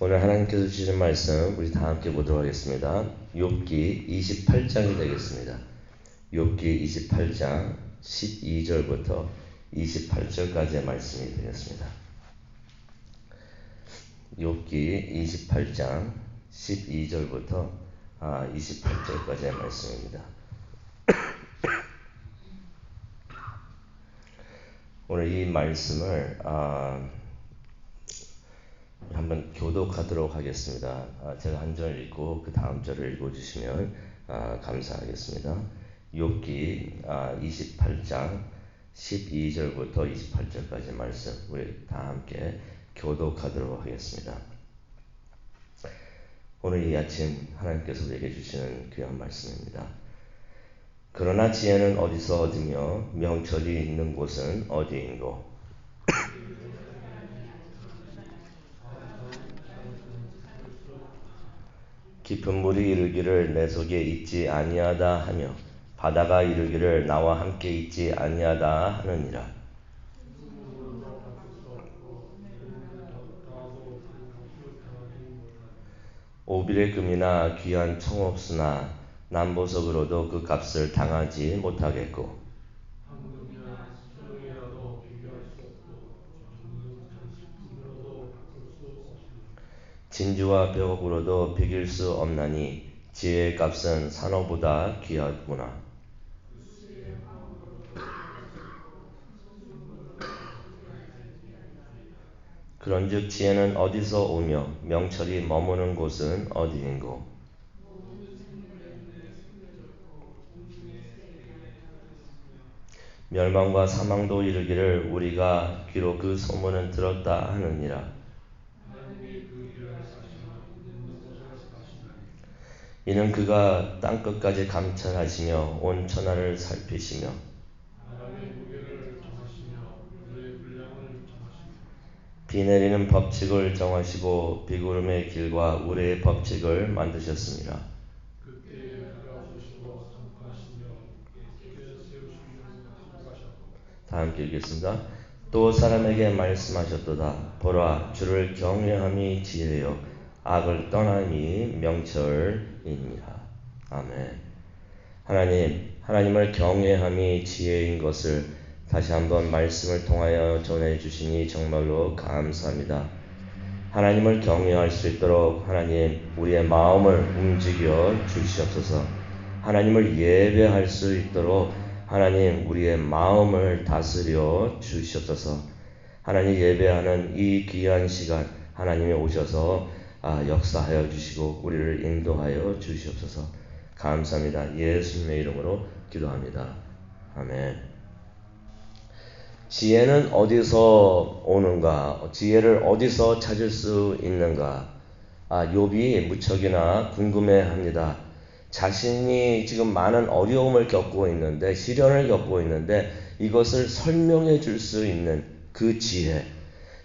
오늘 하나님께서 주시는 말씀 우리 다 함께 보도록 하겠습니다. 욥기 28장이 되겠습니다. 욥기 28장 12절부터 28절까지의 말씀이 되겠습니다. 욥기 28장 12절부터 28절까지의 말씀입니다. 오늘 이 말씀을 한번 교독하도록 하겠습니다. 제가 한 절 읽고 그 다음 절을 읽어주시면 감사하겠습니다. 욥기 28장 12절부터 28절까지 말씀 우리 다 함께 교독하도록 하겠습니다. 오늘 이 아침 하나님께서 우리에게 주시는 귀한 말씀입니다. 그러나 지혜는 어디서 얻으며 명철이 있는 곳은 어디인고? 깊은 물이 이르기를 내 속에 있지 아니하다 하며 바다가 이르기를 나와 함께 있지 아니하다 하느니라. 오빌의 금이나 귀한 청옥수나 남보석으로도 그 값을 당하지 못하겠고 진주와 벽으로도 비길 수 없나니 지혜의 값은 산호보다 귀하구나. 그런즉 지혜는 어디서 오며 명철이 머무는 곳은 어디인고? 멸망과 사망도 이르기를 우리가 귀로 그 소문은 들었다 하느니라. 이는 그가 땅끝까지 감찰하시며 온 천하를 살피시며 비 내리는 법칙을 정하시고 비구름의 길과 우레의 법칙을 만드셨습니다. 다 함께 읽겠습니다. 또 사람에게 말씀하셨도다. 보라, 주를 경외함이 지혜요 악을 떠남이 명철이니라. 아멘. 하나님을 경외함이 지혜인 것을 다시 한번 말씀을 통하여 전해주시니 정말로 감사합니다. 하나님을 경외할 수 있도록 하나님 우리의 마음을 움직여 주시옵소서. 하나님을 예배할 수 있도록 하나님 우리의 마음을 다스려 주시옵소서. 하나님 예배하는 이 귀한 시간 하나님이 오셔서 역사하여 주시고 우리를 인도하여 주시옵소서. 감사합니다. 예수님의 이름으로 기도합니다. 아멘. 지혜는 어디서 오는가? 지혜를 어디서 찾을 수 있는가? 욥이 무척이나 궁금해합니다. 자신이 지금 많은 어려움을 겪고 있는데, 시련을 겪고 있는데 이것을 설명해 줄 수 있는 그 지혜,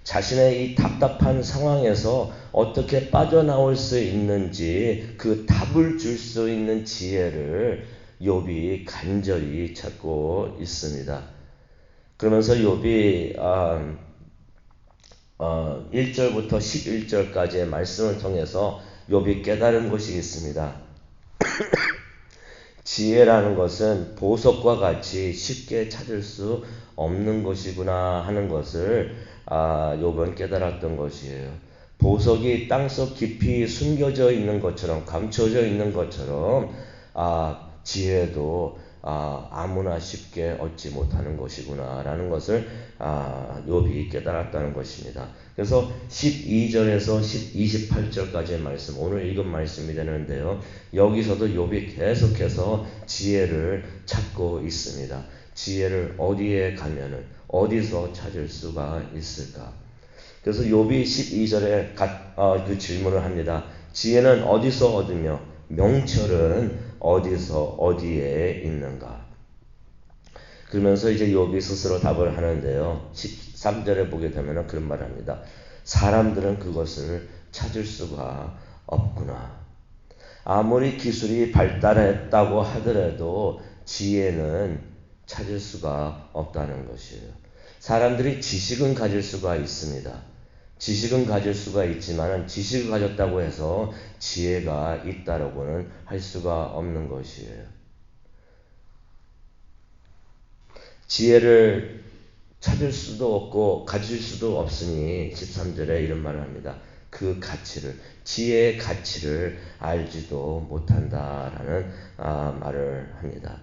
자신의 이 답답한 상황에서 어떻게 빠져나올 수 있는지 그 답을 줄 수 있는 지혜를 욥이 간절히 찾고 있습니다. 그러면서 욥이 1절부터 11절까지의 말씀을 통해서 욥이 깨달은 것이 있습니다. 지혜라는 것은 보석과 같이 쉽게 찾을 수 없는 것이구나 하는 것을 욥은 깨달았던 것이에요. 보석이 땅속 깊이 숨겨져 있는 것처럼, 감춰져 있는 것처럼 지혜도 아무나 쉽게 얻지 못하는 것이구나 라는 것을 욥이 깨달았다는 것입니다. 그래서 12절에서 28절까지의 말씀, 오늘 읽은 말씀이 되는데요. 여기서도 욥이 계속해서 지혜를 찾고 있습니다. 지혜를 어디에 가면은 어디서 찾을 수가 있을까? 그래서 욥이 12절에 그 질문을 합니다. 지혜는 어디서 얻으며 명철은 어디에 있는가? 그러면서 이제 욥이 스스로 답을 하는데요. 13절에 보게 되면 그런 말을 합니다. 사람들은 그것을 찾을 수가 없구나. 아무리 기술이 발달했다고 하더라도 지혜는 찾을 수가 없다는 것이에요. 사람들이 지식은 가질 수가 있습니다. 지식은 가질 수가 있지만 지식을 가졌다고 해서 지혜가 있다라고는 할 수가 없는 것이에요. 지혜를 찾을 수도 없고 가질 수도 없으니 13절에 이런 말을 합니다. 그 가치를, 지혜의 가치를 알지도 못한다라는 말을 합니다.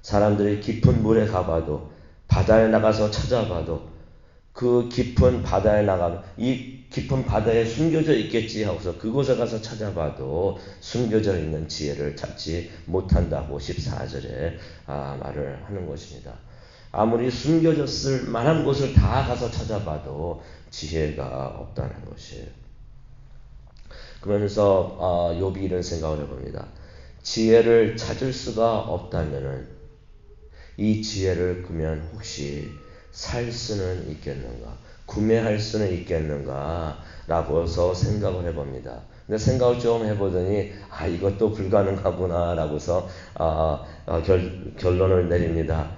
사람들이 깊은 물에 가봐도, 바다에 나가서 찾아봐도, 그 깊은 바다에 나가 이 깊은 바다에 숨겨져 있겠지 하고서 그곳에 가서 찾아봐도 숨겨져 있는 지혜를 찾지 못한다고 14절에 말을 하는 것입니다. 아무리 숨겨졌을 만한 곳을 다 가서 찾아봐도 지혜가 없다는 것이에요. 그러면서 욥이 이런 생각을 해봅니다. 지혜를 찾을 수가 없다면은 이 지혜를 그러면 혹시 살 수는 있겠는가? 구매할 수는 있겠는가? 라고서 생각을 해봅니다. 근데 생각을 좀 해보더니 이것도 불가능하구나 라고서 결론을 내립니다.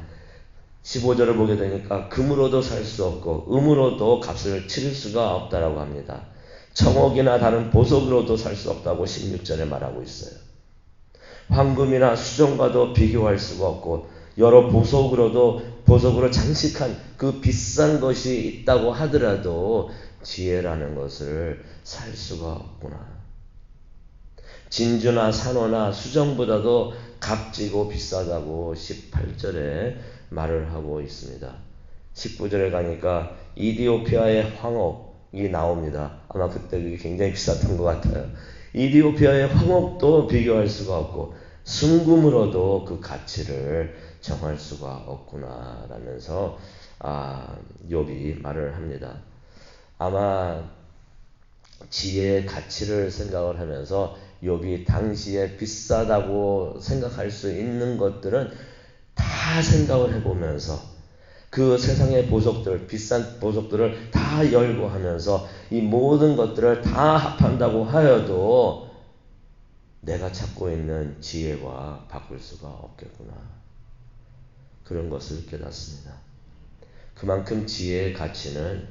15절을 보게 되니까 금으로도 살 수 없고 음으로도 값을 치를 수가 없다라고 합니다. 청옥이나 다른 보석으로도 살 수 없다고 16절에 말하고 있어요. 황금이나 수정과도 비교할 수가 없고 여러 보석으로 장식한 그 비싼 것이 있다고 하더라도 지혜라는 것을 살 수가 없구나. 진주나 산호나 수정보다도 값지고 비싸다고 18절에 말을 하고 있습니다. 19절에 가니까 이디오피아의 황옥이 나옵니다. 아마 그때 그게 굉장히 비쌌던 것 같아요. 이디오피아의 황옥도 비교할 수가 없고 순금으로도 그 가치를 정할 수가 없구나 라면서 욥이 말을 합니다. 아마 지혜의 가치를 생각을 하면서 욥이 당시에 비싸다고 생각할 수 있는 것들은 다 생각을 해보면서 그 세상의 보석들, 비싼 보석들을 다 열고 하면서 이 모든 것들을 다 합한다고 하여도 내가 찾고 있는 지혜와 바꿀 수가 없겠구나. 그런 것을 깨닫습니다. 그만큼 지혜의 가치는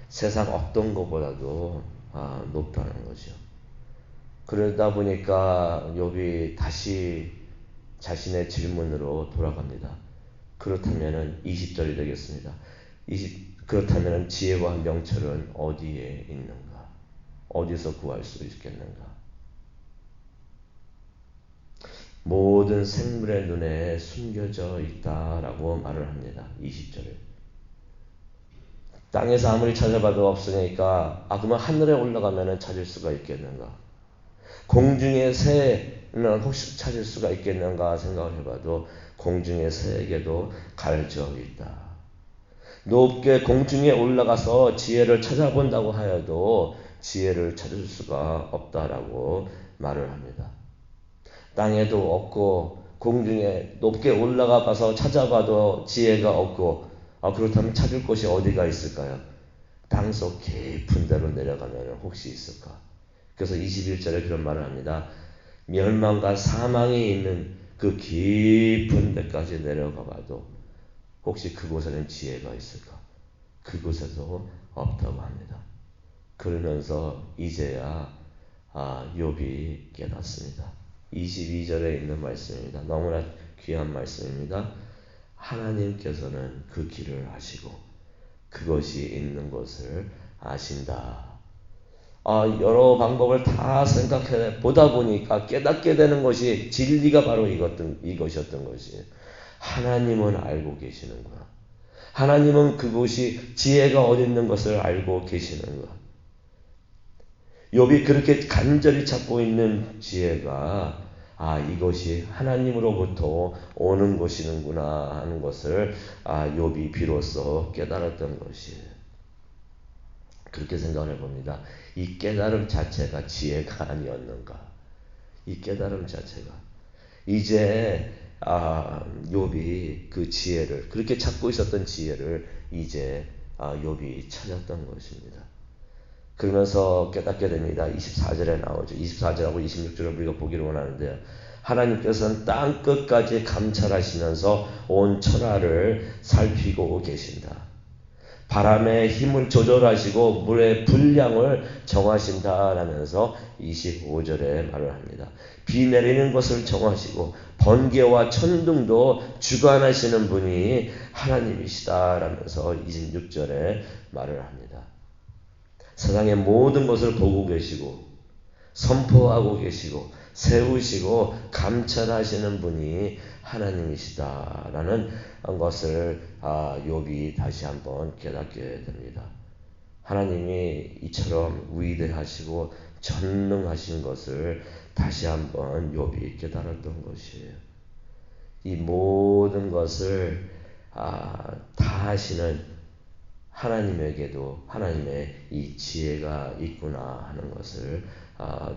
세상 어떤 것보다도 높다는 거죠. 그러다 보니까 욥이 다시 자신의 질문으로 돌아갑니다. 그렇다면 20절이 되겠습니다. 그렇다면 지혜와 명철은 어디에 있는가? 어디서 구할 수 있겠는가? 모든 생물의 눈에 숨겨져 있다라고 말을 합니다. 20절에. 땅에서 아무리 찾아봐도 없으니까 그러면 하늘에 올라가면 찾을 수가 있겠는가? 공중의 새는 혹시 찾을 수가 있겠는가 생각을 해봐도 공중의 새에게도 가려져 있다. 높게 공중에 올라가서 지혜를 찾아본다고 하여도 지혜를 찾을 수가 없다라고 말을 합니다. 땅에도 없고 공중에 높게 올라가 봐서 찾아봐도 지혜가 없고 그렇다면 찾을 곳이 어디가 있을까요? 땅속 깊은 데로 내려가면 혹시 있을까? 그래서 21절에 그런 말을 합니다. 멸망과 사망이 있는 그 깊은 데까지 내려가 봐도 혹시 그곳에는 지혜가 있을까? 그곳에도 없다고 합니다. 그러면서 이제야 욥이 깨닫습니다. 22절에 있는 말씀입니다. 너무나 귀한 말씀입니다. 하나님께서는 그 길을 아시고 그것이 있는 것을 아신다. 여러 방법을 다 생각해 보다 보니까 깨닫게 되는 것이 진리가 바로 이것이었던 것이에요. 하나님은 알고 계시는구나. 하나님은 그곳이 지혜가 어디 있는 것을 알고 계시는구나. 욥이 그렇게 간절히 찾고 있는 지혜가 이것이 하나님으로부터 오는 것이는구나 하는 것을 욥이 비로소 깨달았던 것이에요. 그렇게 생각을 해봅니다. 이 깨달음 자체가 지혜가 아니었는가? 이 깨달음 자체가 이제 욥이 그 지혜를 그렇게 찾고 있었던 지혜를 이제 욥이 찾았던 것입니다. 그러면서 깨닫게 됩니다. 24절에 나오죠. 24절하고 26절을 우리가 보기를 원하는데요. 하나님께서는 땅 끝까지 감찰하시면서 온 천하를 살피고 계신다. 바람의 힘을 조절하시고 물의 분량을 정하신다라면서 25절에 말을 합니다. 비 내리는 것을 정하시고 번개와 천둥도 주관하시는 분이 하나님이시다라면서 26절에 말을 합니다. 세상의 모든 것을 보고 계시고 선포하고 계시고 세우시고 감찰하시는 분이 하나님이시다라는 것을 욥이 다시 한번 깨닫게 됩니다. 하나님이 이처럼 위대하시고 전능하신 것을 다시 한번 욥이 깨달았던 것이에요. 이 모든 것을 다 하시는 하나님에게도 하나님의 이 지혜가 있구나 하는 것을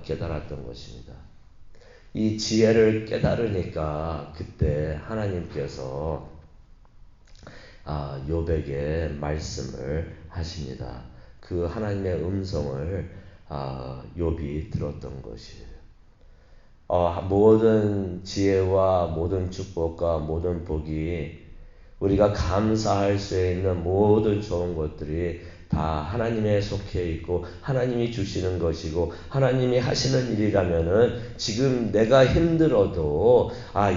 깨달았던 것입니다. 이 지혜를 깨달으니까 그때 하나님께서 욥에게 말씀을 하십니다. 그 하나님의 음성을 욥이 들었던 것이에요. 모든 지혜와 모든 축복과 모든 복이 우리가 감사할 수 있는 모든 좋은 것들이 다 하나님에 속해 있고 하나님이 주시는 것이고 하나님이 하시는 일이라면은 지금 내가 힘들어도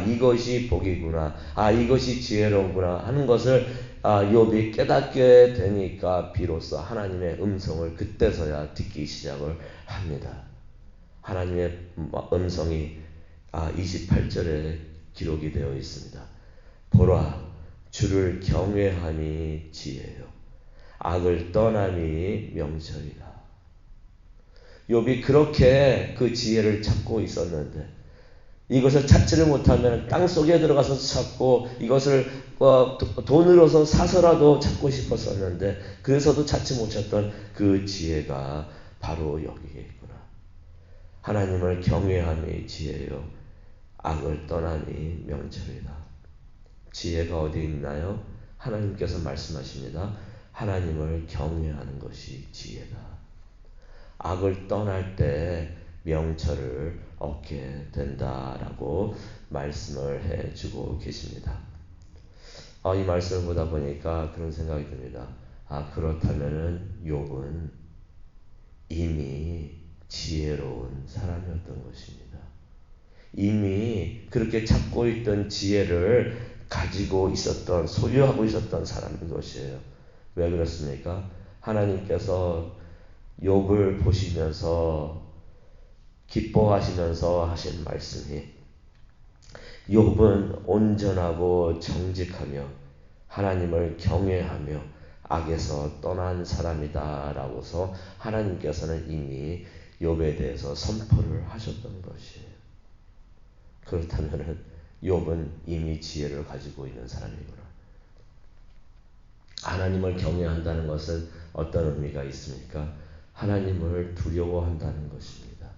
이것이 복이구나, 이것이 지혜로운구나 하는 것을 욥이 깨닫게 되니까 비로소 하나님의 음성을 그때서야 듣기 시작을 합니다. 하나님의 음성이 28절에 기록이 되어 있습니다. 보라, 주를 경외함이 지혜요 악을 떠남이 명철이다. 욥이 그렇게 그 지혜를 찾고 있었는데 이것을 찾지를 못하면 땅속에 들어가서 찾고 이것을 돈으로서 사서라도 찾고 싶었었는데 그래서도 찾지 못했던 그 지혜가 바로 여기에 있구나. 하나님을 경외함이 지혜요 악을 떠남이 명철이다. 지혜가 어디 있나요? 하나님께서 말씀하십니다. 하나님을 경외하는 것이 지혜다. 악을 떠날 때 명철을 얻게 된다라고 말씀을 해주고 계십니다. 이 말씀을 보다 보니까 그런 생각이 듭니다. 그렇다면은 욥은 이미 지혜로운 사람이었던 것입니다. 이미 그렇게 찾고 있던 지혜를 가지고 있었던, 소유하고 있었던 사람인 것이에요. 왜 그렇습니까? 하나님께서 욥을 보시면서 기뻐하시면서 하신 말씀이 욥은 온전하고 정직하며 하나님을 경외하며 악에서 떠난 사람이다 라고서 하나님께서는 이미 욥에 대해서 선포를 하셨던 것이에요. 그렇다면 욥은 이미 지혜를 가지고 있는 사람이구나. 하나님을 경외한다는 것은 어떤 의미가 있습니까? 하나님을 두려워한다는 것입니다.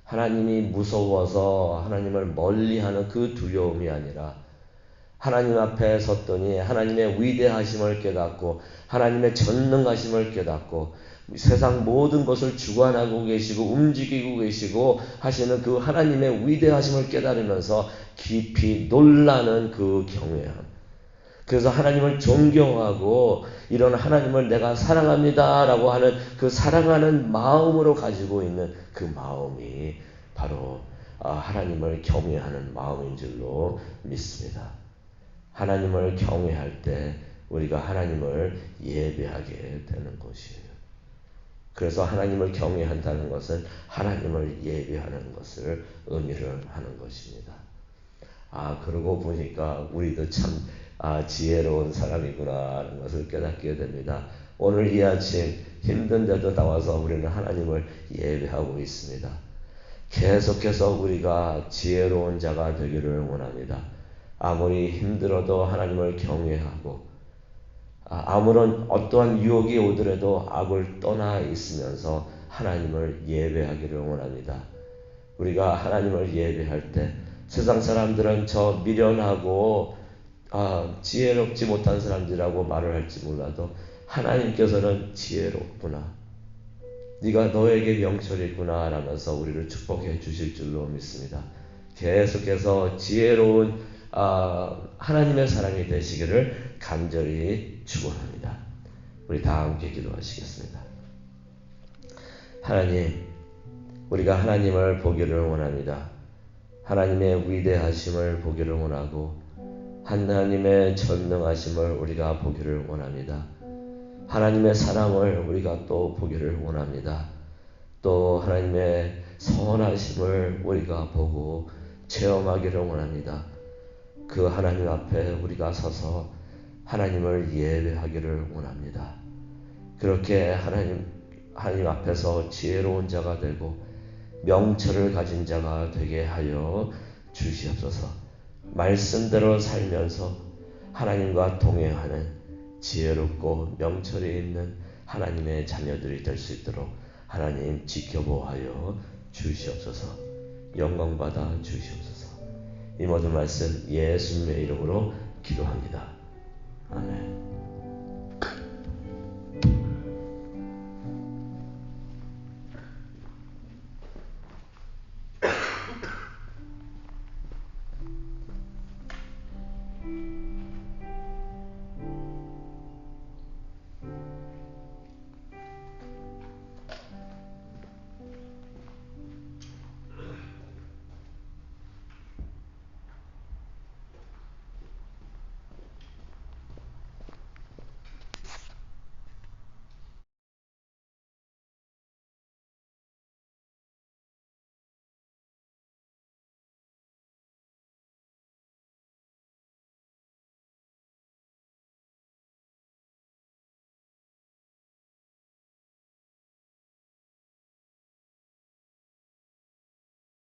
하나님이 무서워서 하나님을 멀리하는 그 두려움이 아니라 하나님 앞에 섰더니 하나님의 위대하심을 깨닫고 하나님의 전능하심을 깨닫고 세상 모든 것을 주관하고 계시고 움직이고 계시고 하시는 그 하나님의 위대하심을 깨달으면서 깊이 놀라는 그 경외함. 그래서 하나님을 존경하고 이런 하나님을 내가 사랑합니다 라고 하는 그 사랑하는 마음으로 가지고 있는 그 마음이 바로 하나님을 경외하는 마음인 줄로 믿습니다. 하나님을 경외할 때 우리가 하나님을 예배하게 되는 것이에요. 그래서 하나님을 경외한다는 것은 하나님을 예배하는 것을 의미를 하는 것입니다. 그러고 보니까 우리도 참 지혜로운 사람이구나 하는 것을 깨닫게 됩니다. 오늘 이 아침 힘든데도 나와서 우리는 하나님을 예배하고 있습니다. 계속해서 우리가 지혜로운 자가 되기를 원합니다. 아무리 힘들어도 하나님을 경외하고 아무런 어떠한 유혹이 오더라도 악을 떠나 있으면서 하나님을 예배하기를 원합니다. 우리가 하나님을 예배할 때 세상 사람들은 저 미련하고 지혜롭지 못한 사람들이라고 말을 할지 몰라도 하나님께서는 지혜롭구나. 네가 너에게 명철이 있구나 라면서 우리를 축복해 주실 줄로 믿습니다. 계속해서 지혜로운 하나님의 사람이 되시기를 간절히 축원합니다. 우리 다 함께 기도하시겠습니다. 하나님, 우리가 하나님을 보기를 원합니다. 하나님의 위대하심을 보기를 원하고 하나님의 전능하심을 우리가 보기를 원합니다. 하나님의 사랑을 우리가 또 보기를 원합니다. 또 하나님의 선하심을 우리가 보고 체험하기를 원합니다. 그 하나님 앞에 우리가 서서 하나님을 예배하기를 원합니다. 그렇게 하나님 앞에서 지혜로운 자가 되고 명철을 가진 자가 되게 하여 주시옵소서. 말씀대로 살면서 하나님과 동행하는 지혜롭고 명철이 있는 하나님의 자녀들이 될 수 있도록 하나님 지켜보하여 주시옵소서. 영광받아 주시옵소서. 이 모든 말씀 예수님의 이름으로 기도합니다. 아멘.